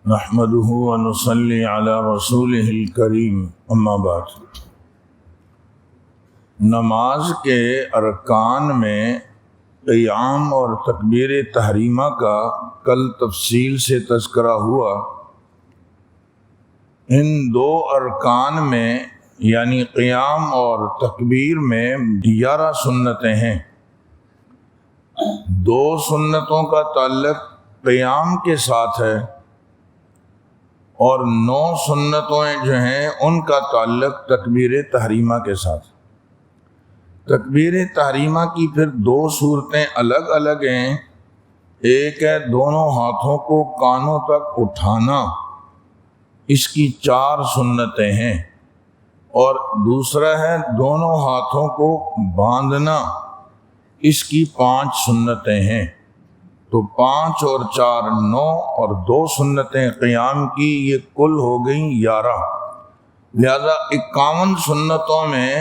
نحمده ونصلي على رسوله الكريم اما بعد۔ نماز کے ارکان میں قیام اور تکبیر تحریمہ کا کل تفصیل سے تذکرہ ہوا۔ ان دو ارکان میں یعنی قیام اور تکبیر میں 11 سنتیں ہیں۔ 2 سنتوں کا تعلق قیام کے ساتھ ہے اور 9 سنتیں جو ہیں ان کا تعلق تکبیر تحریمہ کے ساتھ۔ تکبیر تحریمہ کی پھر 2 صورتیں الگ الگ ہیں۔ ایک ہے دونوں ہاتھوں کو کانوں تک اٹھانا، اس کی 4 سنتیں ہیں، اور دوسرا ہے دونوں ہاتھوں کو باندھنا، اس کی 5 سنتیں ہیں۔ تو 5 اور 4 9 اور 2 سنتیں قیام کی، یہ کل ہو گئیں 11۔ لہذا 51 سنتوں میں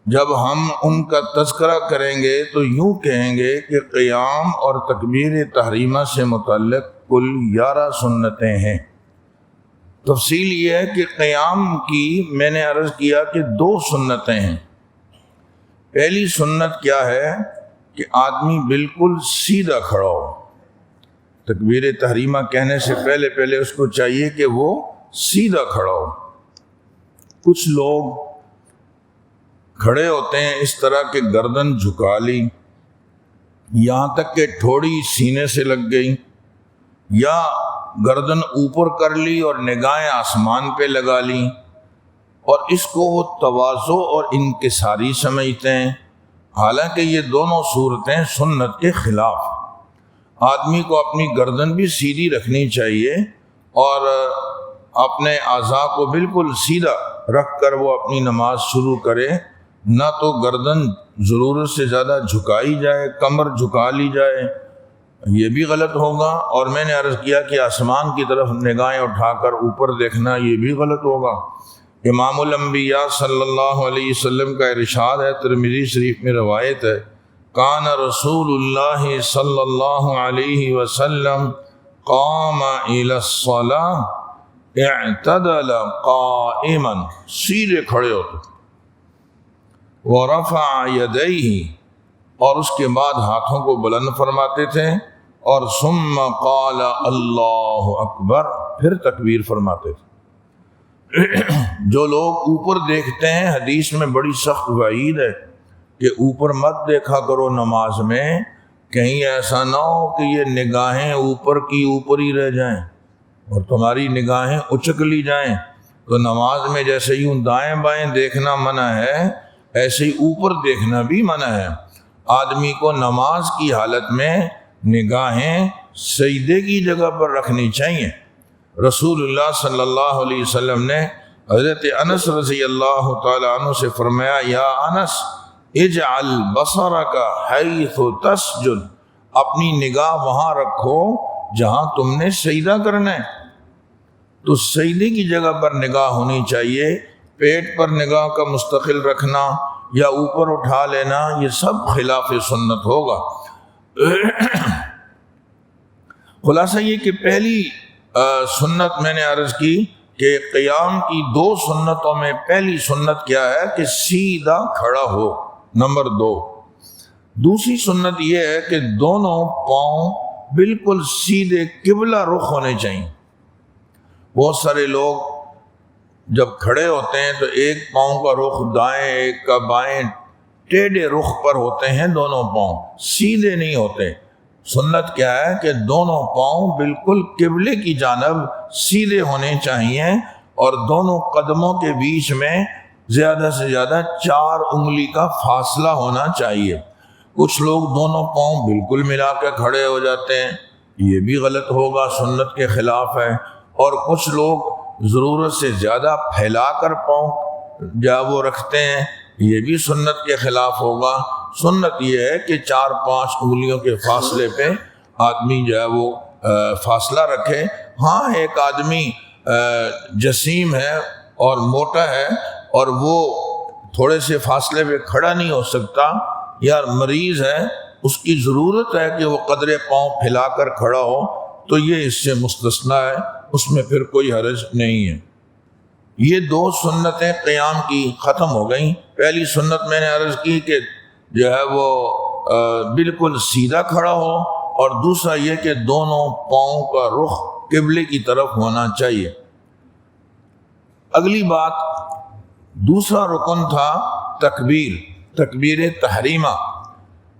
جب ہم ان کا تذکرہ کریں گے تو یوں کہیں گے کہ قیام اور تکبیر تحریمہ سے متعلق کل 11 سنتیں ہیں۔ تفصیل یہ ہے کہ قیام کی میں نے عرض کیا کہ 2 سنتیں ہیں۔ پہلی سنت کیا ہے کہ آدمی بالکل سیدھا کھڑا ہو۔ تکبیر تحریمہ کہنے سے پہلے اس کو چاہیے کہ وہ سیدھا کھڑا ہو۔ کچھ لوگ کھڑے ہوتے ہیں اس طرح کہ گردن جھکا لی، یہاں تک کہ ٹھوڑی سینے سے لگ گئی، یا گردن اوپر کر لی اور نگاہیں آسمان پہ لگا لی، اور اس کو وہ تواضع اور انکساری سمجھتے ہیں۔ حالانکہ یہ دونوں صورتیں سنت کے خلاف۔ آدمی کو اپنی گردن بھی سیدھی رکھنی چاہیے اور اپنے اعضاء کو بالکل سیدھا رکھ کر وہ اپنی نماز شروع کرے، نہ تو گردن ضرورت سے زیادہ جھکائی جائے، کمر جھکا لی جائے، یہ بھی غلط ہوگا۔ اور میں نے عرض کیا کہ آسمان کی طرف نگاہیں اٹھا کر اوپر دیکھنا یہ بھی غلط ہوگا۔ امام الانبیاء صلی اللہ علیہ وسلم کا ارشاد ہے، ترمذی شریف میں روایت ہے، کان رسول اللہ صلی اللہ علیہ وسلم قام الی الصلاۃ اعتدل قائما، سیدھے کھڑے ہوتے، ورفع یدیہ، اور اس کے بعد ہاتھوں کو بلند فرماتے تھے، اور ثم قال اللہ اکبر، پھر تکبیر فرماتے تھے۔ جو لوگ اوپر دیکھتے ہیں، حدیث میں بڑی سخت وعید ہے کہ اوپر مت دیکھا کرو نماز میں، کہیں ایسا نہ ہو کہ یہ نگاہیں اوپر کی اوپر ہی رہ جائیں اور تمہاری نگاہیں اچک لی جائیں۔ تو نماز میں جیسے یوں دائیں بائیں دیکھنا منع ہے، ایسے ہی اوپر دیکھنا بھی منع ہے۔ آدمی کو نماز کی حالت میں نگاہیں سجدے کی جگہ پر رکھنی چاہیے۔ رسول اللہ صلی اللہ علیہ وسلم نے حضرت انس رضی اللہ تعالی عنہ سے فرمایا، یا انس اجعل بصرک حیث تسجد، اپنی نگاہ وہاں رکھو جہاں تم نے سجدہ کرنا ہے۔ تو سجدے کی جگہ پر نگاہ ہونی چاہیے۔ پیٹ پر نگاہ کا مستقل رکھنا یا اوپر اٹھا لینا یہ سب خلاف سنت ہوگا۔ خلاصہ یہ کہ پہلی سنت میں نے عرض کی کہ قیام کی 2 سنتوں میں پہلی سنت کیا ہے کہ سیدھا کھڑا ہو، نمبر 2۔ دوسری سنت یہ ہے کہ دونوں پاؤں بالکل سیدھے قبلہ رخ ہونے چاہیے۔ بہت سارے لوگ جب کھڑے ہوتے ہیں تو ایک پاؤں کا رخ دائیں ایک کا بائیں، ٹیڑھے رخ پر ہوتے ہیں، دونوں پاؤں سیدھے نہیں ہوتے۔ سنت کیا ہے کہ دونوں پاؤں بالکل قبلے کی جانب سیدھے ہونے چاہیے، اور دونوں قدموں کے بیچ میں زیادہ سے زیادہ 4 انگلی کا فاصلہ ہونا چاہیے۔ کچھ لوگ دونوں پاؤں بالکل ملا کے کھڑے ہو جاتے ہیں، یہ بھی غلط ہوگا، سنت کے خلاف ہے۔ اور کچھ لوگ ضرورت سے زیادہ پھیلا کر پاؤں وہ رکھتے ہیں، یہ بھی سنت کے خلاف ہوگا۔ سنت یہ ہے کہ 4-5 انگلیوں کے فاصلے پہ آدمی جو ہے وہ فاصلہ رکھے۔ ہاں ایک آدمی جسیم ہے اور موٹا ہے اور وہ تھوڑے سے فاصلے پہ کھڑا نہیں ہو سکتا، یا مریض ہے، اس کی ضرورت ہے کہ وہ قدرے پاؤں پھیلا کر کھڑا ہو، تو یہ اس سے مستثنا ہے، اس میں پھر کوئی حرج نہیں ہے۔ یہ دو سنتیں قیام کی ختم ہو گئیں۔ پہلی سنت میں نے عرض کی کہ جو ہے وہ بالکل سیدھا کھڑا ہو، اور دوسرا یہ کہ دونوں پاؤں کا رخ قبلے کی طرف ہونا چاہیے۔ اگلی بات، دوسرا رکن تھا تکبیر، تکبیر تحریمہ۔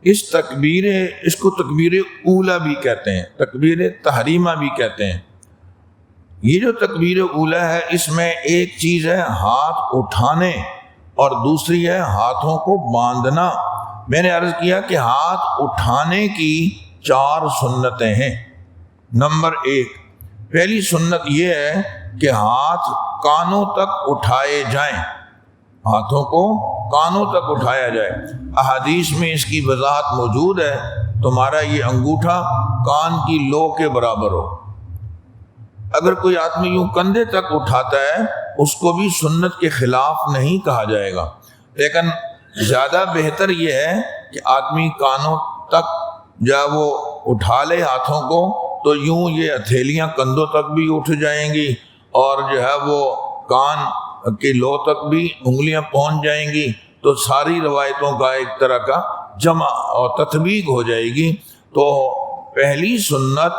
اس کو تکبیر اولیٰ بھی کہتے ہیں، تکبیر تحریمہ بھی کہتے ہیں۔ یہ جو تکبیر اولیٰ ہے، اس میں ایک چیز ہے ہاتھ اٹھانے اور دوسری ہے ہاتھوں کو باندھنا۔ میں نے عرض کیا کہ ہاتھ اٹھانے کی 4 سنتیں ہیں۔ نمبر 1، پہلی سنت یہ ہے کہ ہاتھ کانوں تک اٹھائے جائیں، ہاتھوں کو کانوں تک اٹھایا جائے۔ احادیث میں اس کی وضاحت موجود ہے، تمہارا یہ انگوٹھا کان کی لو کے برابر ہو۔ اگر کوئی آدمی یوں کندھے تک اٹھاتا ہے، اس کو بھی سنت کے خلاف نہیں کہا جائے گا، لیکن زیادہ بہتر یہ ہے کہ آدمی کانوں تک جب وہ اٹھا لے ہاتھوں کو، تو یوں یہ ہتھیلیاں کندھوں تک بھی اٹھ جائیں گی، اور جو ہے وہ کان کی لو تک بھی انگلیاں پہنچ جائیں گی، تو ساری روایتوں کا ایک طرح کا جمع اور تطبیق ہو جائے گی۔ تو پہلی سنت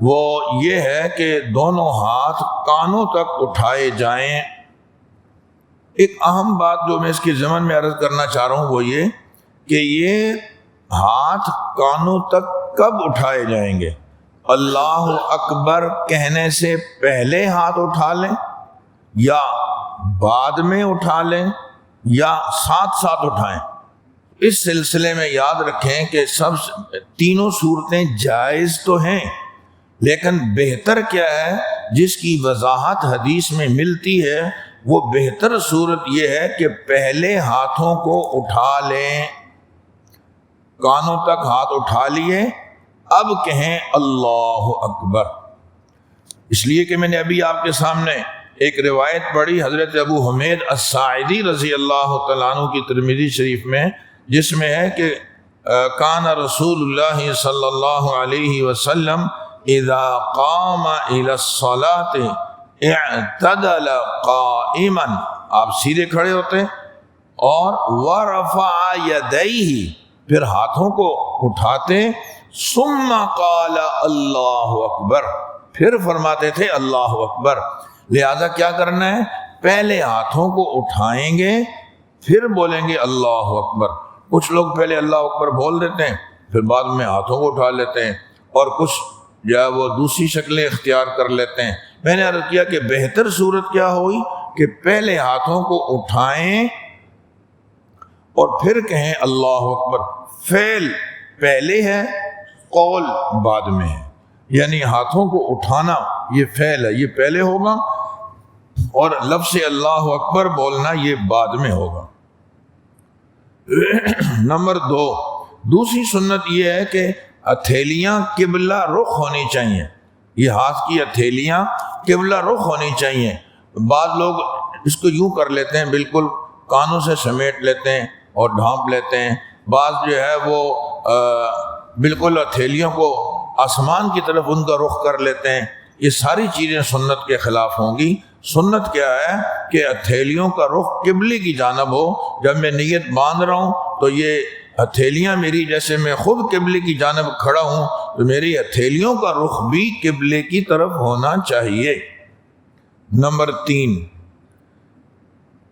وہ یہ ہے کہ دونوں ہاتھ کانوں تک اٹھائے جائیں۔ ایک اہم بات جو میں اس کے ضمن میں عرض کرنا چاہ رہا ہوں وہ یہ کہ یہ ہاتھ کانوں تک کب اٹھائے جائیں گے؟ اللہ اکبر کہنے سے پہلے ہاتھ اٹھا لیں، یا بعد میں اٹھا لیں، یا ساتھ ساتھ اٹھائیں۔ اس سلسلے میں یاد رکھیں کہ تینوں صورتیں جائز تو ہیں، لیکن بہتر کیا ہے، جس کی وضاحت حدیث میں ملتی ہے، وہ بہتر صورت یہ ہے کہ پہلے ہاتھوں کو اٹھا لیں، کانوں تک ہاتھ اٹھا لیے، اب کہیں اللہ اکبر۔ اس لیے کہ میں نے ابھی آپ کے سامنے ایک روایت پڑھی حضرت ابو حمید الساعدی رضی اللہ تعالیٰ عنہ کی ترمذی شریف میں، جس میں ہے کہ کان رسول اللہ صلی اللہ علیہ وسلم اذا قام الى الصلاة اعتدل قائما، آپ سیدھے کھڑے ہوتے اور ورفع یدیہ، پھر ہاتھوں کو اٹھاتے، ثم قال اللہ اکبر، پھر فرماتے تھے اللہ اکبر۔ لہذا کیا کرنا ہے، پہلے ہاتھوں کو اٹھائیں گے پھر بولیں گے اللہ اکبر۔ کچھ لوگ پہلے اللہ اکبر بول دیتے ہیں پھر بعد میں ہاتھوں کو اٹھا لیتے ہیں، اور کچھ جو ہے وہ دوسری شکلیں اختیار کر لیتے ہیں۔ میں نے عرض کیا کہ بہتر صورت کیا ہوئی کہ پہلے ہاتھوں کو اٹھائیں اور پھر کہیں اللہ اکبر۔ فعل پہلے ہے، قول بعد میں ہے، یعنی ہاتھوں کو اٹھانا یہ فعل ہے، یہ پہلے ہوگا، اور لفظ اللہ اکبر بولنا یہ بعد میں ہوگا۔ نمبر 2، دوسری سنت یہ ہے کہ ہتھیلیاں قبلہ رخ ہونی چاہیے، یہ ہاتھ کی ہتھیلیاں قبلہ رخ ہونی چاہیے۔ بعض لوگ اس کو یوں کر لیتے ہیں، بالکل کانوں سے سمیٹ لیتے ہیں اور ڈھانپ لیتے ہیں، بعض جو ہے وہ بالکل ہتھیلیوں کو آسمان کی طرف ان کا رخ کر لیتے ہیں۔ یہ ساری چیزیں سنت کے خلاف ہوں گی۔ سنت کیا ہے کہ ہتھیلیوں کا رخ قبلے کی جانب ہو۔ جب میں نیت باندھ رہا ہوں تو یہ ہتھیلیاں میری، جیسے میں خود قبلے کی جانب کھڑا ہوں تو میری ہتھیلیوں کا رخ بھی قبلے کی طرف ہونا چاہیے۔ نمبر 3،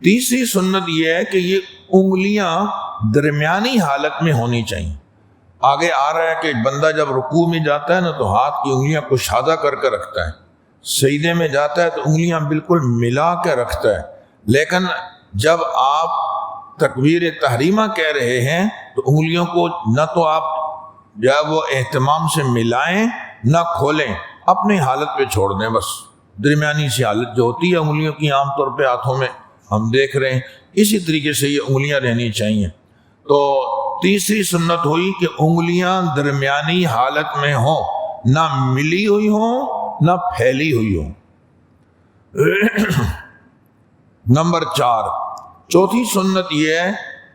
تیسری سنت یہ ہے کہ یہ انگلیاں درمیانی حالت میں ہونی چاہیے۔ آگے آ رہا ہے کہ بندہ جب رکوع میں جاتا ہے نا تو ہاتھ کی انگلیاں کشادہ کر کے رکھتا ہے، سجدے میں جاتا ہے تو انگلیاں بالکل ملا کے رکھتا ہے، لیکن جب آپ تکبیر تحریمہ کہہ رہے ہیں تو انگلیوں کو نہ تو آپ جو ہے وہ اہتمام سے ملائیں نہ کھولیں، اپنی حالت پہ چھوڑ دیں، بس درمیانی سی حالت جو ہوتی ہے انگلیوں کی عام طور پہ ہاتھوں میں ہم دیکھ رہے ہیں، اسی طریقے سے یہ انگلیاں رہنی چاہیے۔ تو تیسری سنت ہوئی کہ انگلیاں درمیانی حالت میں ہوں، نہ ملی ہوئی ہوں نہ پھیلی ہوئی ہوں۔ نمبر 4، چوتھی سنت یہ ہے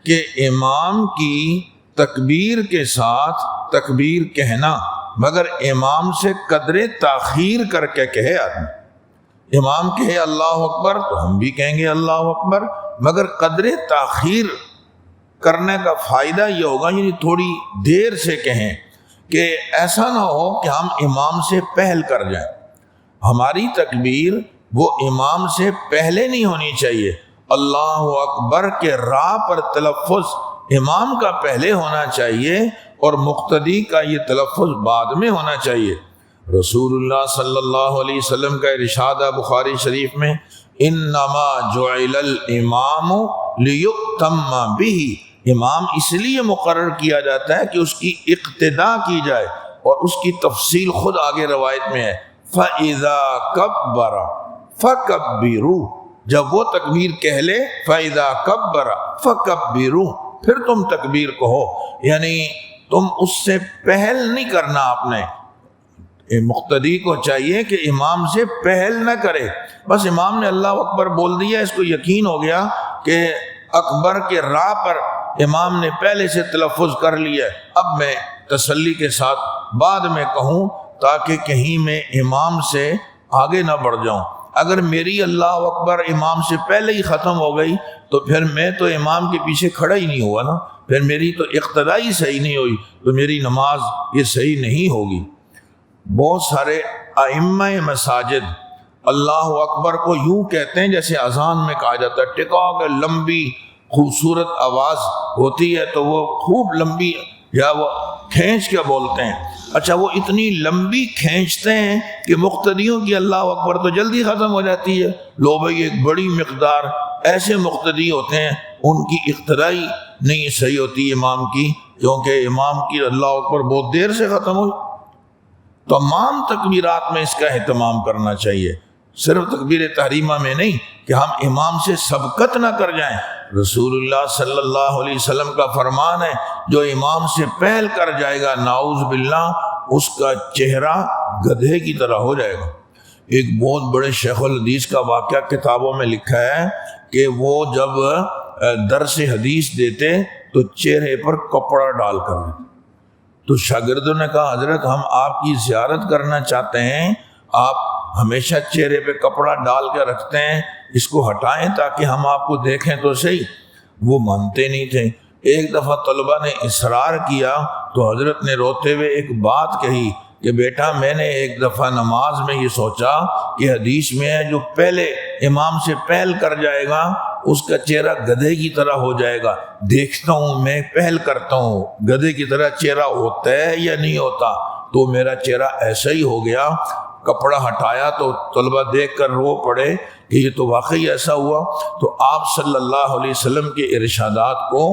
کہ امام کی تکبیر کے ساتھ تکبیر کہنا مگر امام سے قدر تاخیر کر کے کہے آدمی۔ امام کہے اللہ اکبر تو ہم بھی کہیں گے اللہ اکبر، مگر قدر تاخیر کرنے کا فائدہ یہ ہوگا یعنی تھوڑی دیر سے کہیں، کہ ایسا نہ ہو کہ ہم امام سے پہل کر جائیں۔ ہماری تکبیر وہ امام سے پہلے نہیں ہونی چاہیے، اللہ اکبر کے راہ پر تلفظ امام کا پہلے ہونا چاہیے اور مقتدی کا یہ تلفظ بعد میں ہونا چاہیے۔ رسول اللہ صلی اللہ علیہ وسلم کا ارشاد ہے بخاری شریف میں، انما جعل الامام لیؤتم بہ، امام اس لیے مقرر کیا جاتا ہے کہ اس کی اقتداء کی جائے، اور اس کی تفصیل خود آگے روایت میں ہے، فَإِذَا كَبَّرَ فَكَبِّرُوا، جب وہ تکبیر کہہ لے فَإِذَا كَبَّرَ فَكَبِّرُوا، پھر تم تکبیر کہو، یعنی تم اس سے پہل نہیں کرنا۔ آپ نے مقتدی کو چاہیے کہ امام سے پہل نہ کرے، بس امام نے اللہ اکبر بول دیا، اس کو یقین ہو گیا کہ اکبر کے راہ پر امام نے پہلے سے تلفظ کر لیا، اب میں تسلی کے ساتھ بعد میں کہوں تاکہ کہیں میں امام سے آگے نہ بڑھ جاؤں۔ اگر میری اللہ اکبر امام سے پہلے ہی ختم ہو گئی تو پھر میں تو امام کے پیچھے کھڑا ہی نہیں ہوا نا، پھر میری تو اقتداء ہی صحیح نہیں ہوئی، تو میری نماز یہ صحیح نہیں ہوگی۔ بہت سارے ائمہ مساجد اللہ اکبر کو یوں کہتے ہیں جیسے اذان میں کہا جاتا ہے، ٹکا کے لمبی خوبصورت آواز ہوتی ہے تو وہ خوب لمبی یا وہ کھینچ کے بولتے ہیں۔ اچھا وہ اتنی لمبی کھینچتے ہیں کہ مقتدیوں کی اللہ اکبر تو جلدی ختم ہو جاتی ہے۔ لو بھائی ایک بڑی مقدار ایسے مقتدی ہوتے ہیں ان کی اقتدائی نہیں صحیح ہوتی امام کی، کیونکہ امام کی اللہ اکبر بہت دیر سے ختم ہوئی۔ تمام تکبیرات میں اس کا اہتمام کرنا چاہیے، صرف تکبیر تحریمہ میں نہیں کہ ہم امام سے سبقت نہ کر جائیں۔ رسول اللہ صلی اللہ علیہ وسلم کا فرمان ہے، جو امام سے پہل کر جائے گا نعوذ باللہ اس کا چہرہ گدھے کی طرح ہو جائے گا۔ ایک بہت بڑے شیخ الحدیث کا واقعہ کتابوں میں لکھا ہے کہ وہ جب درس حدیث دیتے تو چہرے پر کپڑا ڈال کر دیتے، تو شاگردوں نے کہا حضرت ہم آپ کی زیارت کرنا چاہتے ہیں، آپ ہمیشہ چہرے پہ کپڑا ڈال کے رکھتے ہیں، اس کو ہٹائیں تاکہ ہم آپ کو دیکھیں تو صحیح۔ وہ مانتے نہیں تھے۔ ایک دفعہ طلبہ نے اصرار کیا تو حضرت نے روتے ہوئے ایک بات کہی کہ بیٹا میں نے ایک دفعہ نماز میں یہ سوچا کہ حدیث میں ہے جو پہلے امام سے پہل کر جائے گا اس کا چہرہ گدھے کی طرح ہو جائے گا، دیکھتا ہوں میں پہل کرتا ہوں گدھے کی طرح چہرہ ہوتا ہے یا نہیں ہوتا، تو میرا چہرہ ایسا ہی ہو گیا۔ کپڑا ہٹایا تو طلبہ دیکھ کر رو پڑے کہ یہ تو واقعی ایسا ہوا۔ تو آپ صلی اللہ علیہ وسلم کے ارشادات کو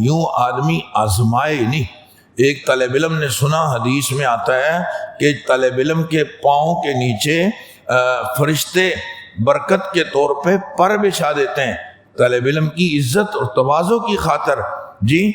یوں آدمی آزمائے نہیں۔ ایک طالب علم نے سنا، حدیث میں آتا ہے کہ طالب علم کے پاؤں کے نیچے فرشتے برکت کے طور پہ پر بچھا دیتے ہیں، طالب علم کی عزت اور تواضع کی خاطر۔ جی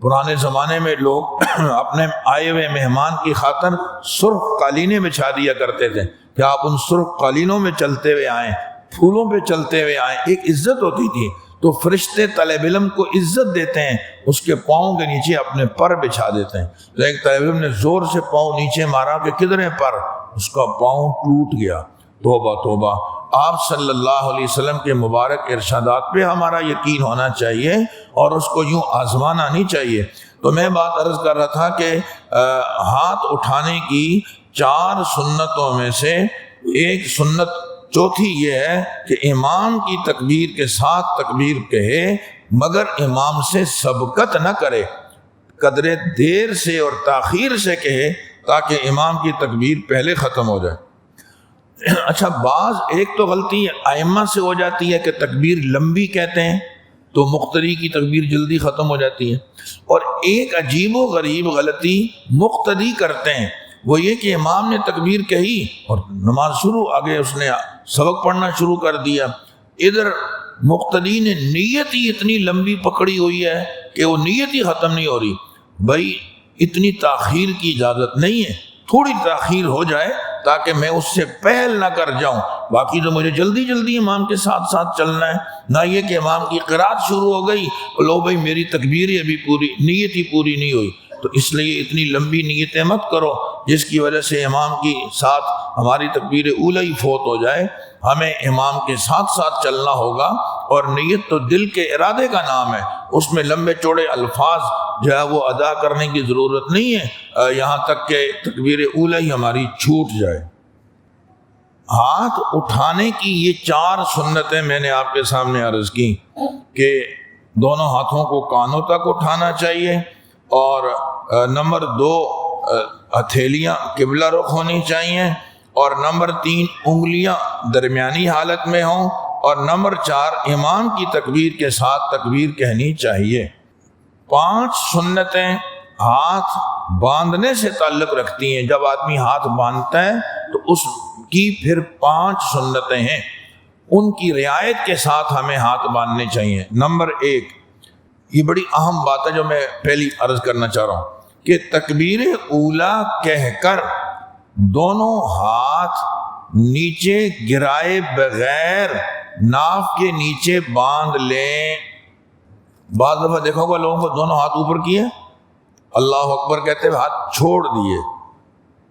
پرانے زمانے میں لوگ اپنے آئے ہوئے مہمان کی خاطر سرخ قالینیں بچھا دیا کرتے تھے کہ آپ ان سرخ قالینوں میں چلتے ہوئے آئیں، پھولوں پہ چلتے ہوئے آئیں، ایک عزت ہوتی تھی۔ تو فرشتے طالب علم کو عزت دیتے ہیں، اس کے پاؤں کے نیچے اپنے پر بچھا دیتے ہیں۔ تو ایک طالب علم نے زور سے پاؤں نیچے مارا کہ کدھر ہے پر، اس کا پاؤں ٹوٹ گیا۔ توبہ توبہ۔ آپ صلی اللہ علیہ وسلم کے مبارک ارشادات پہ ہمارا یقین ہونا چاہیے اور اس کو یوں آزمانا نہیں چاہیے۔ تو میں بات عرض کر رہا تھا کہ ہاتھ اٹھانے کی 4 سنتوں میں سے ایک سنت چوتھی یہ ہے کہ امام کی تکبیر کے ساتھ تکبیر کہے مگر امام سے سبقت نہ کرے، قدر دیر سے اور تاخیر سے کہے تاکہ امام کی تکبیر پہلے ختم ہو جائے۔ اچھا بعض ایک تو غلطی ائمہ سے ہو جاتی ہے کہ تکبیر لمبی کہتے ہیں تو مقتدی کی تکبیر جلدی ختم ہو جاتی ہے، اور ایک عجیب و غریب غلطی مقتدی کرتے ہیں، وہ یہ کہ امام نے تکبیر کہی اور نماز شروع، آگے اس نے سبق پڑھنا شروع کر دیا، ادھر مقتدی نے نیت ہی اتنی لمبی پکڑی ہوئی ہے کہ وہ نیت ہی ختم نہیں ہو رہی۔ بھائی اتنی تاخیر کی اجازت نہیں ہے، تھوڑی تاخیر ہو جائے تاکہ میں اس سے پہل نہ کر جاؤں، باقی تو مجھے جلدی جلدی امام کے ساتھ ساتھ چلنا ہے، نہ یہ کہ امام کی قرات شروع ہو گئی، لو بھائی میری تکبیر ہی ابھی پوری، نیت ہی پوری نہیں ہوئی، تو اس لیے اتنی لمبی نیتیں مت کرو جس کی وجہ سے امام کی ساتھ ہماری تکبیر اولی فوت ہو جائے. ہمیں امام کے ساتھ ساتھ چلنا ہوگا، اور نیت تو دل کے ارادے کا نام ہے، اس میں لمبے چوڑے الفاظ جو ہے وہ ادا کرنے کی ضرورت نہیں ہے یہاں تک کہ تکبیر اولی ہماری چھوٹ جائے. ہاتھ اٹھانے کی یہ 4 سنتیں میں نے آپ کے سامنے عرض کی کہ دونوں ہاتھوں کو کانوں تک اٹھانا چاہیے، اور نمبر 2 ہتھیلیاں قبلہ رخ ہونی چاہیے، اور نمبر 3 انگلیاں درمیانی حالت میں ہوں، اور نمبر 4 امام کی تکبیر کے ساتھ تکبیر کہنی چاہیے. 5 سنتیں ہاتھ باندھنے سے تعلق رکھتی ہیں. جب آدمی ہاتھ باندھتا ہے تو اس کی پھر 5 سنتیں ہیں، ان کی رعایت کے ساتھ ہمیں ہاتھ باندھنے چاہیے. نمبر 1، یہ بڑی اہم بات ہے جو میں پہلی عرض کرنا چاہ رہا ہوں کہ تکبیر اولا کہہ کر دونوں ہاتھ نیچے گرائے بغیر ناف کے نیچے باندھ لیں. بعض دفعہ دیکھو گا لوگوں کو دونوں ہاتھ اوپر کیے، اللہ اکبر کہتے ہوئے ہاتھ چھوڑ دیے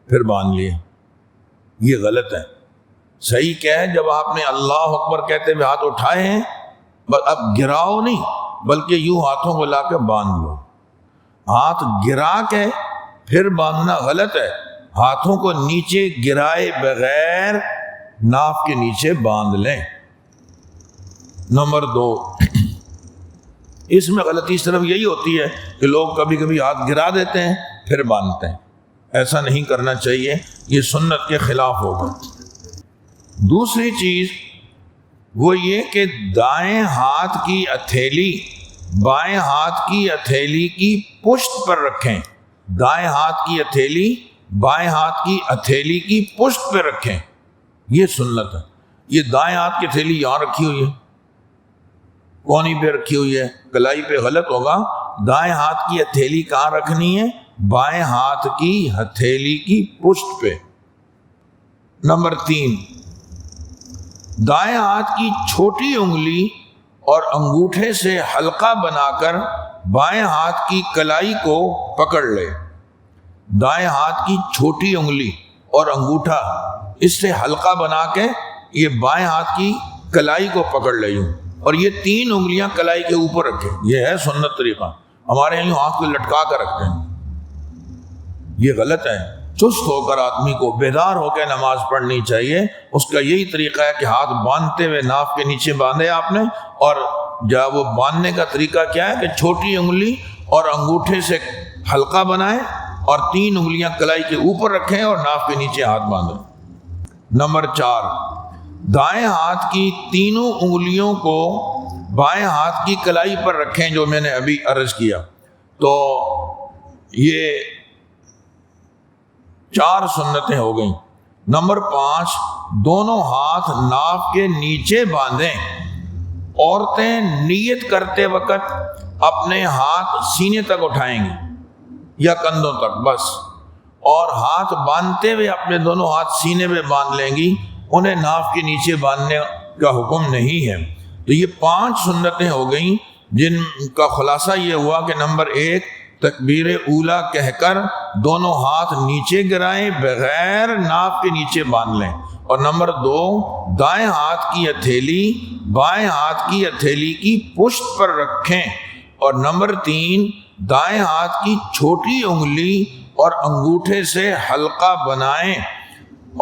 پھر باندھ لیے. یہ غلط ہے. صحیح کیا ہے، جب آپ نے اللہ اکبر کہتے ہوئے ہاتھ اٹھائے ہیں اب گراؤ نہیں بلکہ یوں ہاتھوں کو لا کے باندھ لو. ہاتھ گرا کے پھر باندھنا غلط ہے. ہاتھوں کو نیچے گرائے بغیر ناف کے نیچے باندھ لیں. نمبر 2، اس میں غلطی صرف یہی ہوتی ہے کہ لوگ کبھی کبھی ہاتھ گرا دیتے ہیں پھر باندھتے ہیں. ایسا نہیں کرنا چاہیے، یہ سنت کے خلاف ہوگا. دوسری چیز وہ یہ کہ دائیں ہاتھ کی ہتھیلی بائیں ہاتھ کی ہتھیلی کی پشت پر رکھیں. دائیں ہاتھ کی ہتھیلی بائیں ہاتھ کی ہتھیلی کی پشت پہ رکھیں، یہ سنت ہے. یہ دائیں ہاتھ کی ہتھیلی یہاں رکھی ہوئی ہے، کونی پہ رکھی ہوئی ہے، کلائی پہ غلط ہوگا. دائیں ہاتھ کی ہتھیلی کہاں رکھنی ہے؟ بائیں ہاتھ کی ہتھیلی کی پشت پہ. نمبر 3، دائیں ہاتھ کی چھوٹی انگلی اور انگوٹھے سے حلقہ بنا کر بائیں ہاتھ کی کلائی کو پکڑ لے. دائیں ہاتھ کی چھوٹی انگلی اور انگوٹھا اس سے حلقہ بنا کے یہ بائیں ہاتھ کی کلائی کو پکڑ لے یوں، اور یہ 3 انگلیاں کلائی کے اوپر رکھے. یہ ہے سنت طریقہ. ہمارے یہاں ہاتھ کو لٹکا کر رکھتے ہیں، یہ غلط ہے. چست ہو کر آدمی کو بیدار ہو کے نماز پڑھنی چاہیے. اس کا یہی طریقہ ہے کہ ہاتھ باندھتے ہوئے ناف کے نیچے باندھے آپ نے، اور جب وہ باندھنے کا طریقہ کیا ہے کہ چھوٹی انگلی اور انگوٹھے سے حلقہ بنائیں اور 3 انگلیاں کلائی کے اوپر رکھیں اور ناف کے نیچے ہاتھ باندھیں. نمبر 4، دائیں ہاتھ کی تینوں انگلیوں کو بائیں ہاتھ کی کلائی پر رکھیں جو میں نے ابھی عرض کیا. تو یہ 4 سنتیں ہو گئیں. نمبر 5، دونوں ہاتھ ناف کے نیچے باندھیں. عورتیں نیت کرتے وقت اپنے ہاتھ سینے تک اٹھائیں گی یا کندھوں تک بس، اور ہاتھ باندھتے ہوئے اپنے دونوں ہاتھ سینے میں باندھ لیں گی. انہیں ناف کے نیچے باندھنے کا حکم نہیں ہے. تو یہ 5 سنتیں ہو گئیں جن کا خلاصہ یہ ہوا کہ نمبر 1، تکبیر اولا کہہ کر دونوں ہاتھ نیچے گرائیں بغیر ناف کے نیچے باندھ لیں، اور نمبر 2، دائیں ہاتھ کی ہتھیلی بائیں ہاتھ کی ہتھیلی کی پشت پر رکھیں، اور نمبر 3، دائیں ہاتھ کی چھوٹی انگلی اور انگوٹھے سے حلقہ بنائیں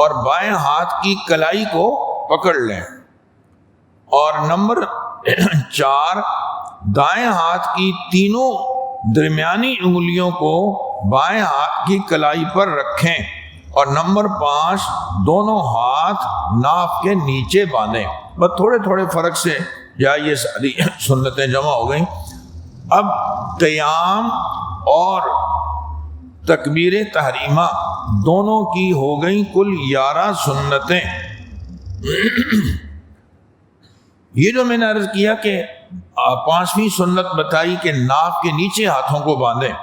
اور بائیں ہاتھ کی کلائی کو پکڑ لیں، اور نمبر 4، دائیں ہاتھ کی تینوں درمیانی انگلیوں کو بائیں ہاتھ کی کلائی پر رکھیں، اور نمبر 5، دونوں ہاتھ ناف کے نیچے باندھیں. بس تھوڑے تھوڑے فرق سے یا یہ ساری سنتیں جمع ہو گئیں. اب قیام اور تکبیر تحریمہ دونوں کی ہو گئیں کل 11 سنتیں. یہ جو میں نے عرض کیا کہ 5ویں سنت بتائی کہ ناف کے نیچے ہاتھوں کو باندھیں.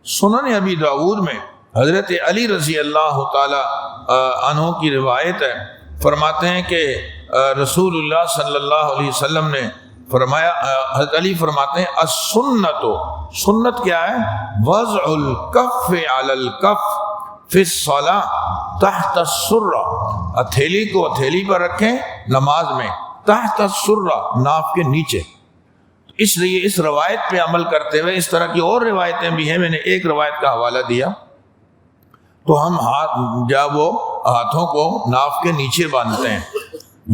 سنن ابی داؤد میں حضرت علی رضی اللہ تعالی عنہ کی روایت ہے، فرماتے ہیں کہ رسول اللہ صلی اللہ علیہ وسلم نے فرمایا حضرت علی فرماتے ہیں السنت، سنت کیا ہے؟ وضع الکف علی الکف فی الصلاۃ تحت السرہ، ہتھیلی کو ہتھیلی پر رکھیں نماز میں، تحت السرہ ناف کے نیچے۔ اس لیے اس روایت پہ عمل کرتے ہوئے، اس طرح کی اور روایتیں بھی ہیں، میں نے ایک روایت کا حوالہ دیا، تو ہم جب وہ ہاتھوں کو ناف کے نیچے باندھتے ہیں۔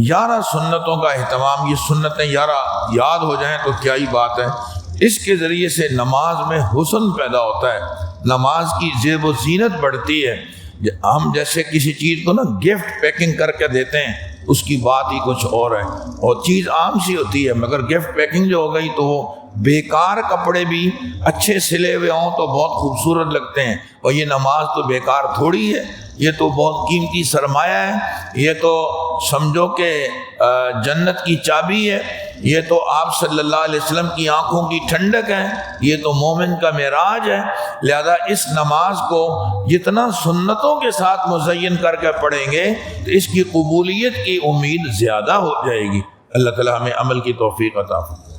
11 سنتوں کا اہتمام، یہ سنتیں 11 یاد ہو جائیں تو کیا ہی بات ہے۔ اس کے ذریعے سے نماز میں حسن پیدا ہوتا ہے، نماز کی زیب و زینت بڑھتی ہے۔ ہم جیسے کسی چیز کو نا گفٹ پیکنگ کر کے دیتے ہیں، اس کی بات ہی کچھ اور ہے، اور چیز عام سی ہوتی ہے، مگر گفٹ پیکنگ جو ہو گئی تو وہ بیکار کپڑے بھی اچھے سلے ہوئے ہوں تو بہت خوبصورت لگتے ہیں، اور یہ نماز تو بیکار تھوڑی ہے، یہ تو بہت قیمتی سرمایہ ہے، یہ تو سمجھو کہ جنت کی چابی ہے، یہ تو آپ صلی اللہ علیہ وسلم کی آنکھوں کی ٹھنڈک ہے، یہ تو مومن کا معراج ہے۔ لہذا اس نماز کو جتنا سنتوں کے ساتھ مزین کر کے پڑھیں گے تو اس کی قبولیت کی امید زیادہ ہو جائے گی۔ اللہ تعالی ہمیں عمل کی توفیق عطا فرمائے۔